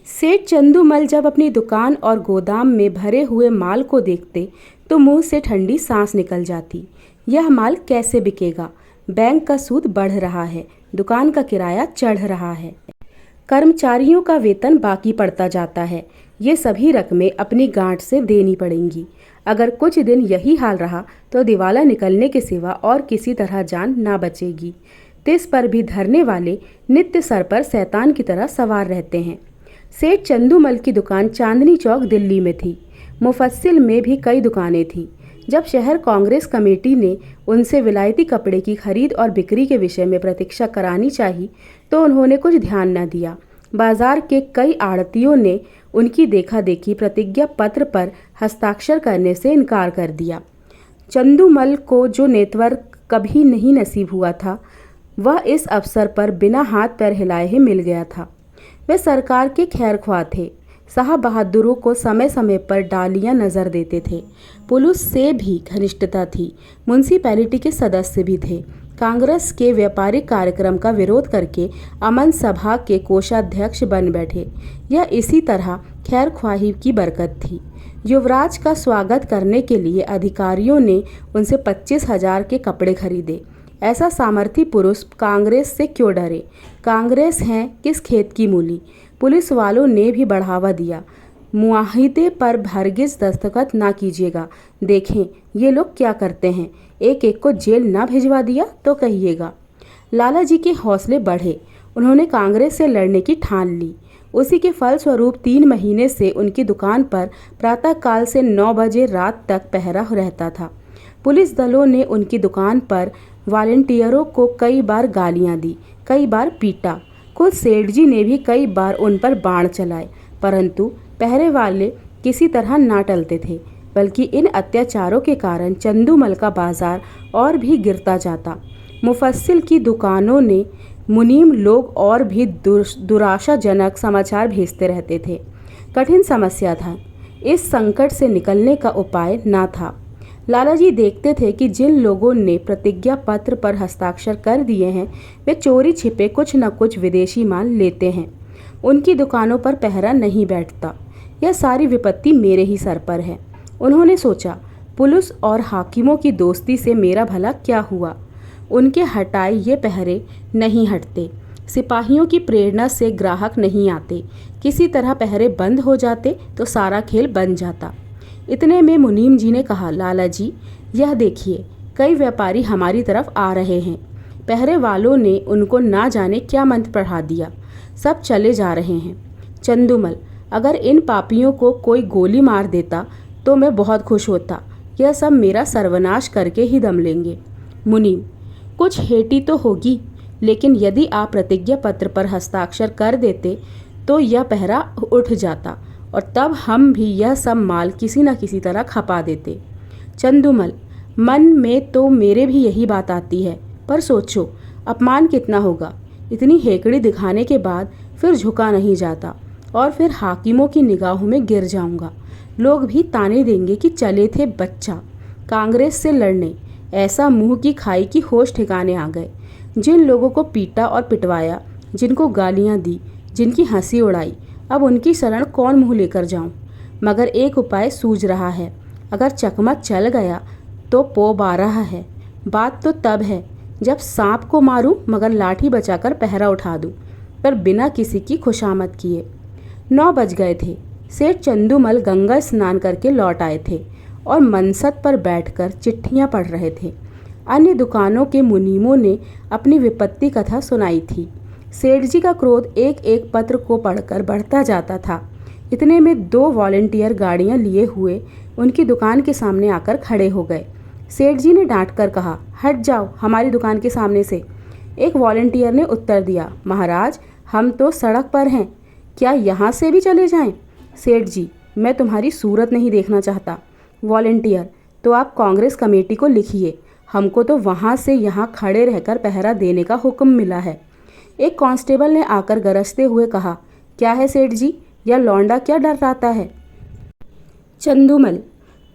सेठ चंदूमल जब अपनी दुकान और गोदाम में भरे हुए माल को देखते तो मुंह से ठंडी सांस निकल जाती। यह माल कैसे बिकेगा? बैंक का सूद बढ़ रहा है, दुकान का किराया चढ़ रहा है, कर्मचारियों का वेतन बाकी पड़ता जाता है। ये सभी रकमें अपनी गांठ से देनी पड़ेंगी। अगर कुछ दिन यही हाल रहा तो दिवाला निकलने के सिवा और किसी तरह जान ना बचेगी। तिस पर भी धरने वाले नित्य सर पर शैतान की तरह सवार रहते हैं। सेठ चंदूमल की दुकान चांदनी चौक दिल्ली में थी। मुफस्सिल में भी कई दुकानें थीं। जब शहर कांग्रेस कमेटी ने उनसे विलायती कपड़े की खरीद और बिक्री के विषय में प्रतीक्षा करानी चाहिए तो उन्होंने कुछ ध्यान न दिया। बाजार के कई आड़तियों ने उनकी देखा देखी प्रतिज्ञा पत्र पर हस्ताक्षर करने से इनकार कर दिया। चंदूमल को जो नेटवर्क कभी नहीं नसीब हुआ था वह इस अवसर पर बिना हाथ पैर हिलाए ही मिल गया था। वे सरकार के खैरख्वाह थे। साहब बहादुरों को समय समय पर डालियां नजर देते थे। पुलिस से भी घनिष्ठता थी। म्यूनसिपैलिटी के सदस्य भी थे। कांग्रेस के व्यापारिक कार्यक्रम का विरोध करके अमन सभा के कोषाध्यक्ष बन बैठे। यह इसी तरह खैरख्वाही की बरकत थी। युवराज का स्वागत करने के लिए अधिकारियों ने उनसे 25,000 के कपड़े खरीदे। ऐसा सामर्थी पुरुष कांग्रेस से क्यों डरे? कांग्रेस है किस खेत की मूली? पुलिस वालों ने भी बढ़ावा दिया। मुआहिदे पर हरगिज दस्तखत ना कीजिएगा। देखें ये लोग क्या करते हैं। एक एक को जेल ना भिजवा दिया तो कहिएगा। लाला जी के हौसले बढ़े। उन्होंने कांग्रेस से लड़ने की ठान ली। उसी के फलस्वरूप 3 महीने से उनकी दुकान पर प्रातःकाल से 9 बजे रात तक पहरा रहता था। पुलिस दलों ने उनकी दुकान पर वॉलंटियरों को कई बार गालियां दी, कई बार पीटा। खुद सेठ जी ने भी कई बार उन पर बाण चलाए, परंतु पहरे वाले किसी तरह ना टलते थे। बल्कि इन अत्याचारों के कारण चंदूमल का बाजार और भी गिरता जाता। मुफस्सिल की दुकानों ने मुनीम लोग और भी दुराशाजनक समाचार भेजते रहते थे। कठिन समस्या था। इस संकट से निकलने का उपाय ना था। लाला जी देखते थे कि जिन लोगों ने प्रतिज्ञा पत्र पर हस्ताक्षर कर दिए हैं वे चोरी छिपे कुछ न कुछ विदेशी माल लेते हैं। उनकी दुकानों पर पहरा नहीं बैठता। यह सारी विपत्ति मेरे ही सर पर है। उन्होंने सोचा, पुलिस और हाकिमों की दोस्ती से मेरा भला क्या हुआ? उनके हटाए ये पहरे नहीं हटते। सिपाहियों की प्रेरणा से ग्राहक नहीं आते। किसी तरह पहरे बंद हो जाते तो सारा खेल बन जाता। इतने में मुनीम जी ने कहा, लाला जी यह देखिए, कई व्यापारी हमारी तरफ आ रहे हैं। पहरे वालों ने उनको ना जाने क्या मंत्र पढ़ा दिया। सब चले जा रहे हैं। चंदूमल, अगर इन पापियों को कोई गोली मार देता तो मैं बहुत खुश होता। यह सब मेरा सर्वनाश करके ही दम लेंगे। मुनीम, कुछ हेटी तो होगी, लेकिन यदि आप प्रतिज्ञा पत्र पर हस्ताक्षर कर देते तो यह पहरा उठ जाता और तब हम भी यह सब माल किसी न किसी तरह खपा देते। चंदूमल, मन में तो मेरे भी यही बात आती है, पर सोचो अपमान कितना होगा। इतनी हेकड़ी दिखाने के बाद फिर झुका नहीं जाता और फिर हाकिमों की निगाहों में गिर जाऊंगा। लोग भी ताने देंगे कि चले थे बच्चा कांग्रेस से लड़ने। ऐसा मुंह की खाई की होश ठिकाने आ गए। जिन लोगों को पीटा और पिटवाया, जिनको गालियां दी, जिनकी हंसी उड़ाई, अब उनकी शरण कौन मुंह लेकर जाऊं? मगर एक उपाय सूझ रहा है। अगर चकमा चल गया तो पो बा रहा है। बात तो तब है जब सांप को मारूं मगर लाठी बचाकर पहरा उठा दूं, पर बिना किसी की खुशामद किए। 9 बज गए थे। सेठ चंदूमल गंगा स्नान करके लौट आए थे और मनसद पर बैठकर चिट्ठियां पढ़ रहे थे। अन्य दुकानों के मुनीमों ने अपनी विपत्ति कथा सुनाई थी। सेठ जी का क्रोध एक एक पत्र को पढ़कर बढ़ता जाता था। इतने में 2 वॉलंटियर गाड़ियां लिए हुए उनकी दुकान के सामने आकर खड़े हो गए। सेठ जी ने डांट कर कहा, हट जाओ हमारी दुकान के सामने से। एक वॉलंटियर ने उत्तर दिया, महाराज हम तो सड़क पर हैं, क्या यहाँ से भी चले जाएं? सेठ जी, मैं तुम्हारी सूरत नहीं देखना चाहता। वॉलंटियर, तो आप कांग्रेस कमेटी को लिखिए, हमको तो वहाँ से यहाँ खड़े रहकर पहरा देने का हुक्म मिला है। एक कांस्टेबल ने आकर गरजते हुए कहा, क्या है सेठ जी, यह लौंडा क्या डराता है? चंदूमल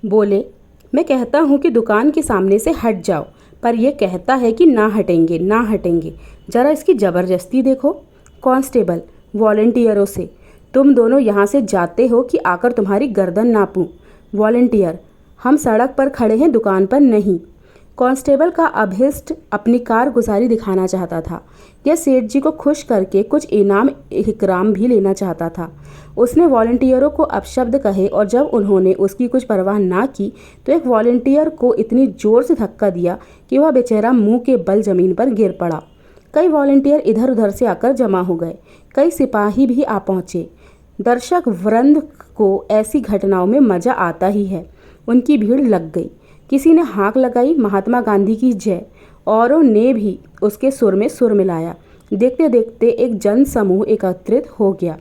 बोले, मैं कहता हूँ कि दुकान के सामने से हट जाओ, पर यह कहता है कि ना हटेंगे ना हटेंगे। जरा इसकी ज़बरदस्ती देखो। कांस्टेबल वॉलंटियरों से, तुम दोनों यहाँ से जाते हो कि आकर तुम्हारी गर्दन नापूं। वॉलंटियर, हम सड़क पर खड़े हैं, दुकान पर नहीं। कांस्टेबल का अभिष्ट अपनी कारगुजारी दिखाना चाहता था। यह सेठ जी को खुश करके कुछ इनाम इकराम भी लेना चाहता था। उसने वॉलंटियरों को अपशब्द कहे और जब उन्होंने उसकी कुछ परवाह ना की तो एक वॉलंटियर को इतनी जोर से धक्का दिया कि वह बेचारा मुंह के बल जमीन पर गिर पड़ा। कई वॉलंटियर इधर उधर से आकर जमा हो गए। कई सिपाही भी आ पहुंचे। दर्शक वृंद को ऐसी घटनाओं में मजा आता ही है। उनकी भीड़ लग गई। किसी ने हाँक लगाई, महात्मा गांधी की जय। औरों ने भी उसके सुर में सुर मिलाया। देखते देखते एक जन समूह एकत्रित हो गया।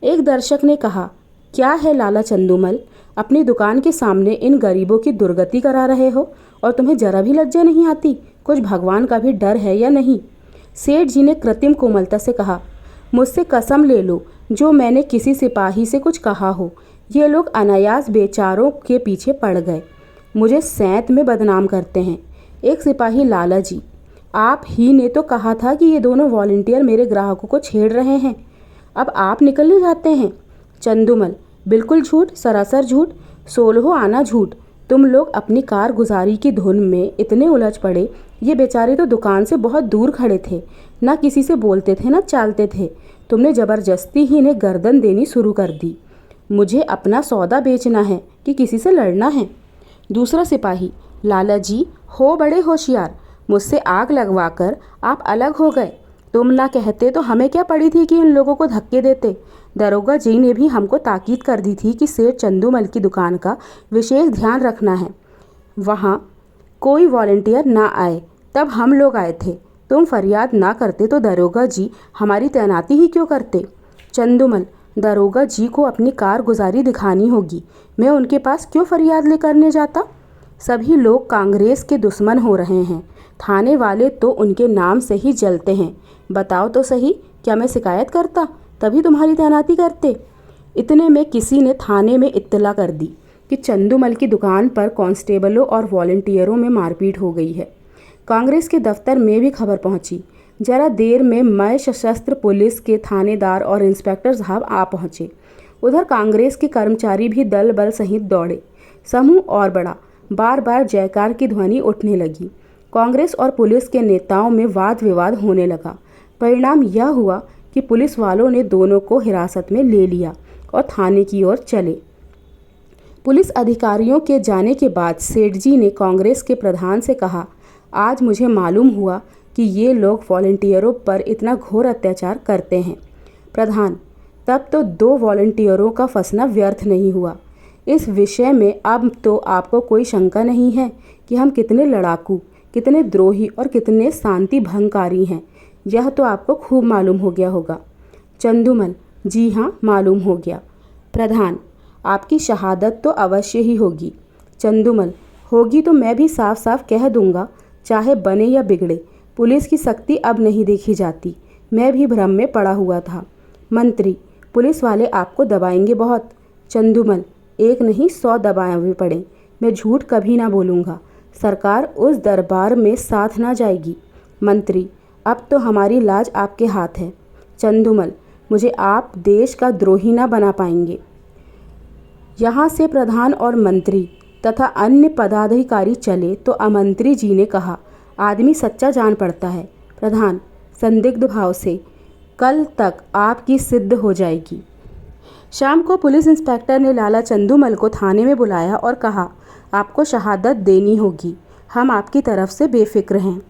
एक दर्शक ने कहा, क्या है लाला चंदूमल, अपनी दुकान के सामने इन गरीबों की दुर्गति करा रहे हो और तुम्हें जरा भी लज्जा नहीं आती? कुछ भगवान का भी डर है या नहीं? सेठ जी ने कृत्रिम कोमलता से कहा, मुझसे कसम ले लो जो मैंने किसी सिपाही से कुछ कहा हो। ये लोग अनायास बेचारों के पीछे पड़ गए, मुझे सैंत में बदनाम करते हैं। एक सिपाही, लाला जी, आप ही ने तो कहा था कि ये दोनों वॉलंटियर मेरे ग्राहकों को छेड़ रहे हैं, अब आप निकलने जाते हैं। चंदूमल, बिल्कुल झूठ, सरासर झूठ, 16 आना झूठ। तुम लोग अपनी कारगुजारी की धुन में इतने उलझ पड़े। ये बेचारे तो दुकान से बहुत दूर खड़े थे, ना किसी से बोलते थे ना चालते थे। तुमने ज़बरदस्ती ही इन्हें गर्दन देनी शुरू कर दी। मुझे अपना सौदा बेचना है कि किसी से लड़ना है? दूसरा सिपाही, लाला जी हो बड़े होशियार, मुझसे आग लगवाकर आप अलग हो गए। तुम ना कहते तो हमें क्या पड़ी थी कि इन लोगों को धक्के देते। दरोगा जी ने भी हमको ताकीद कर दी थी कि सेठ चंदूमल की दुकान का विशेष ध्यान रखना है, वहाँ कोई वॉलंटियर ना आए। तब हम लोग आए थे। तुम फरियाद ना करते तो दरोगा जी हमारी तैनाती ही क्यों करते? चंदूमल, दरोगा जी को अपनी कारगुजारी दिखानी होगी, मैं उनके पास क्यों फरियाद ले करने जाता? सभी लोग कांग्रेस के दुश्मन हो रहे हैं, थाने वाले तो उनके नाम से ही जलते हैं। बताओ तो सही, क्या मैं शिकायत करता तभी तुम्हारी तैनाती करते? इतने में किसी ने थाने में इत्तला कर दी कि चंदूमल की दुकान पर कांस्टेबलों और वॉलंटियरों में मारपीट हो गई है। कांग्रेस के दफ्तर में भी खबर पहुंची। जरा देर में मय सशस्त्र पुलिस के थानेदार और इंस्पेक्टर साहब आ पहुंचे। उधर कांग्रेस के कर्मचारी भी दल बल सहित दौड़े। समूह और बड़ा, बार बार जयकार की ध्वनि उठने लगी। कांग्रेस और पुलिस के नेताओं में वाद विवाद होने लगा। परिणाम यह हुआ कि पुलिस वालों ने दोनों को हिरासत में ले लिया और थाने की ओर चले। पुलिस अधिकारियों के जाने के बाद सेठ जी ने कांग्रेस के प्रधान से कहा, आज मुझे मालूम हुआ कि ये लोग वॉलंटियरों पर इतना घोर अत्याचार करते हैं। प्रधान, तब तो 2 वॉलंटियरों का फंसना व्यर्थ नहीं हुआ। इस विषय में अब तो आपको कोई शंका नहीं है कि हम कितने लड़ाकू, कितने द्रोही और कितने शांति भंगकारी हैं। यह तो आपको खूब मालूम हो गया होगा। चंदूमल, जी हाँ, मालूम हो गया। प्रधान, आपकी शहादत तो अवश्य ही होगी। चंदूमल, होगी तो मैं भी साफ साफ कह दूंगा, चाहे बने या बिगड़े। पुलिस की सख्ती अब नहीं देखी जाती। मैं भी भ्रम में पड़ा हुआ था। मंत्री, पुलिस वाले आपको दबाएंगे बहुत। चंदूमल, एक नहीं 100 दबाए पड़े, मैं झूठ कभी ना बोलूँगा। सरकार उस दरबार में साथ ना जाएगी। मंत्री, अब तो हमारी लाज आपके हाथ है। चंदूमल, मुझे आप देश का द्रोही ना बना पाएंगे। यहाँ से प्रधान और मंत्री तथा अन्य पदाधिकारी चले तो अमंत्री जी ने कहा, आदमी सच्चा जान पड़ता है। प्रधान संदिग्ध भाव से, कल तक आपकी सिद्ध हो जाएगी। शाम को पुलिस इंस्पेक्टर ने लाला चंदूमल को थाने में बुलाया और कहा, आपको शहादत देनी होगी, हम आपकी तरफ से बेफिक्र हैं।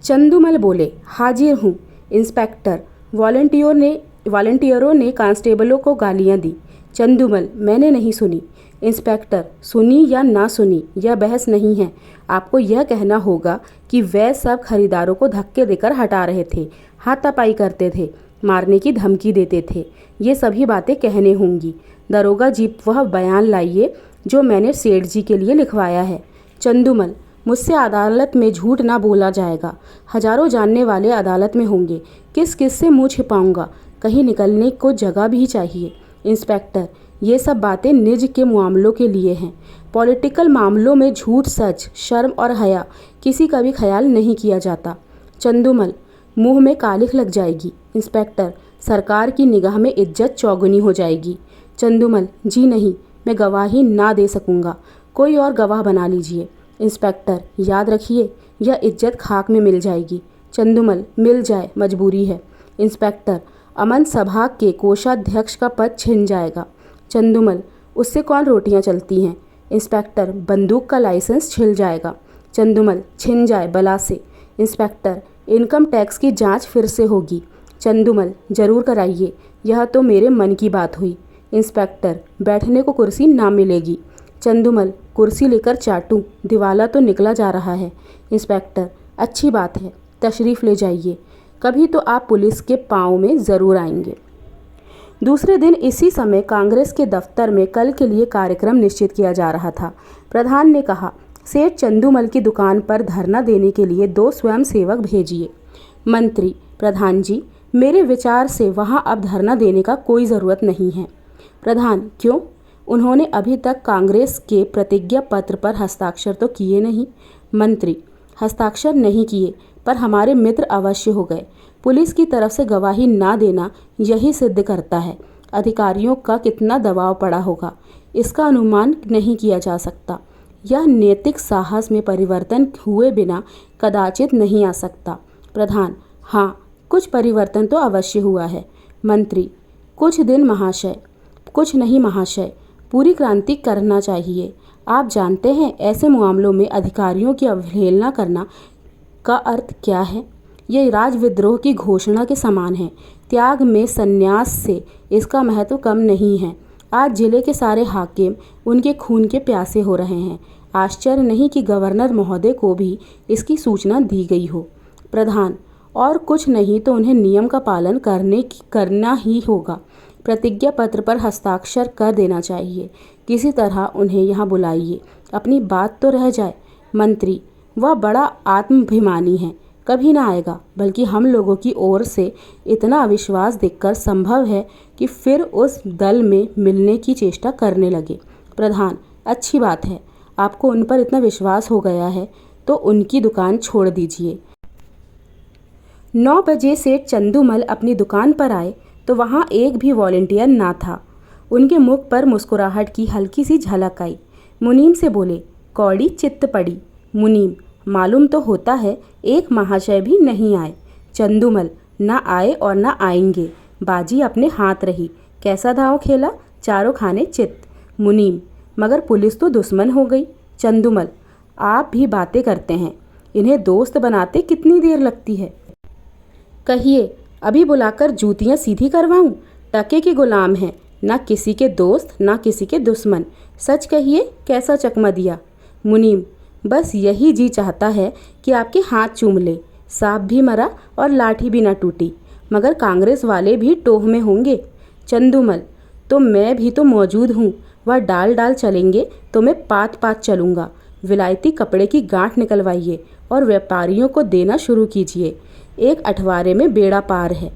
चंदूमल बोले, हाजिर हूँ। इंस्पेक्टर, वॉलंटियरों ने कांस्टेबलों को गालियाँ दी। चंदूमल, मैंने नहीं सुनी। इंस्पेक्टर, सुनी या ना सुनी यह बहस नहीं है। आपको यह कहना होगा कि वह सब खरीदारों को धक्के देकर हटा रहे थे, हाथापाई करते थे, मारने की धमकी देते थे। ये सभी बातें कहने होंगी। दरोगा जी, वह बयान लाइए जो मैंने सेठ जी के लिए लिखवाया है। चंदूमल, मुझसे अदालत में झूठ ना बोला जाएगा। हजारों जानने वाले अदालत में होंगे, किस किस से मुँह छिपाऊंगा, कहीं निकलने को जगह भी चाहिए। इंस्पेक्टर, ये सब बातें निज के मामलों के लिए हैं। पॉलिटिकल मामलों में झूठ, सच, शर्म और हया किसी का भी ख्याल नहीं किया जाता। चंदूमल, मुंह में कालिख लग जाएगी। इंस्पेक्टर, सरकार की निगाह में इज्जत चौगुनी हो जाएगी। चंदूमल, जी नहीं, मैं गवाही ना दे सकूँगा, कोई और गवाह बना लीजिए। इंस्पेक्टर, याद रखिए यह इज्जत खाक में मिल जाएगी। चंदूमल, मिल जाए, मजबूरी है। इंस्पेक्टर, अमन सभा के कोषाध्यक्ष का पद छिन जाएगा। चंदूमल, उससे कौन रोटियां चलती हैं। इंस्पेक्टर, बंदूक का लाइसेंस छिल जाएगा। चंदूमल, छिन जाए बला से। इंस्पेक्टर, इनकम टैक्स की जांच फिर से होगी। चंदूमल, जरूर कराइए, यह तो मेरे मन की बात हुई। इंस्पेक्टर, बैठने को कुर्सी ना मिलेगी। चंदूमल, कुर्सी लेकर चाटूं, दिवाला तो निकला जा रहा है। इंस्पेक्टर, अच्छी बात है, तशरीफ़ ले जाइए, कभी तो आप पुलिस के पाँव में ज़रूर आएंगे। दूसरे दिन इसी समय कांग्रेस के दफ्तर में कल के लिए कार्यक्रम निश्चित किया जा रहा था। प्रधान ने कहा, सेठ चंदूमल की दुकान पर धरना देने के लिए 2 स्वयंसेवक भेजिए। मंत्री, प्रधान जी, मेरे विचार से वहां अब धरना देने का कोई ज़रूरत नहीं है। प्रधान, क्यों? उन्होंने अभी तक कांग्रेस के प्रतिज्ञा पत्र पर हस्ताक्षर तो किए नहीं। मंत्री, हस्ताक्षर नहीं किए पर हमारे मित्र अवश्य हो गए। पुलिस की तरफ से गवाही ना देना यही सिद्ध करता है अधिकारियों का कितना दबाव पड़ा होगा, इसका अनुमान नहीं किया जा सकता। यह नैतिक साहस में परिवर्तन हुए बिना कदाचित नहीं आ सकता। प्रधान, हाँ, कुछ परिवर्तन तो अवश्य हुआ है। मंत्री, कुछ दिन महाशय, कुछ नहीं महाशय, पूरी क्रांति करना चाहिए। आप जानते हैं ऐसे मामलों में अधिकारियों की अवहेलना करना का अर्थ क्या है? ये राजविद्रोह की घोषणा के समान है। त्याग में संन्यास से इसका महत्व कम नहीं है। आज जिले के सारे हाकिम उनके खून के प्यासे हो रहे हैं। आश्चर्य नहीं कि गवर्नर महोदय को भी इसकी सूचना दी गई हो। प्रधान, और कुछ नहीं तो उन्हें नियम का पालन करना ही होगा। प्रतिज्ञा पत्र पर हस्ताक्षर कर देना चाहिए। किसी तरह उन्हें यहाँ बुलाइए, अपनी बात तो रह जाए। मंत्री, वह बड़ा आत्माभिमानी है, कभी ना आएगा, बल्कि हम लोगों की ओर से इतना अविश्वास देखकर संभव है कि फिर उस दल में मिलने की चेष्टा करने लगे। प्रधान, अच्छी बात है, आपको उन पर इतना विश्वास हो गया है तो उनकी दुकान छोड़ दीजिए। 9 बजे सेठ चंदूमल अपनी दुकान पर आए तो वहाँ एक भी वॉलंटियर ना था। उनके मुख पर मुस्कुराहट की हल्की सी झलक आई। मुनीम से बोले, कौड़ी चित्त पड़ी। मुनीम, मालूम तो होता है एक महाशय भी नहीं आए। चंदूमल, ना आए और ना आएंगे, बाजी अपने हाथ रही। कैसा दांव खेला, चारों खाने चित्त। मुनीम, मगर पुलिस तो दुश्मन हो गई। चंदूमल, आप भी बातें करते हैं, इन्हें दोस्त बनाते कितनी देर लगती है। कहिए, अभी बुलाकर जूतियाँ सीधी करवाऊँ? टके के गुलाम हैं, ना किसी के दोस्त ना किसी के दुश्मन। सच कहिए, कैसा चकमा दिया? मुनीम, बस यही जी चाहता है कि आपके हाथ चूम ले। सांप भी मरा और लाठी भी ना टूटी, मगर कांग्रेस वाले भी टोह में होंगे। चंदूमल, तो मैं भी तो मौजूद हूँ, वह डाल डाल चलेंगे तो मैं पात पात चलूँगा। विलायती कपड़े की गांठ निकलवाइए और व्यापारियों को देना शुरू कीजिए। एक अठवारे में बेड़ा पार है।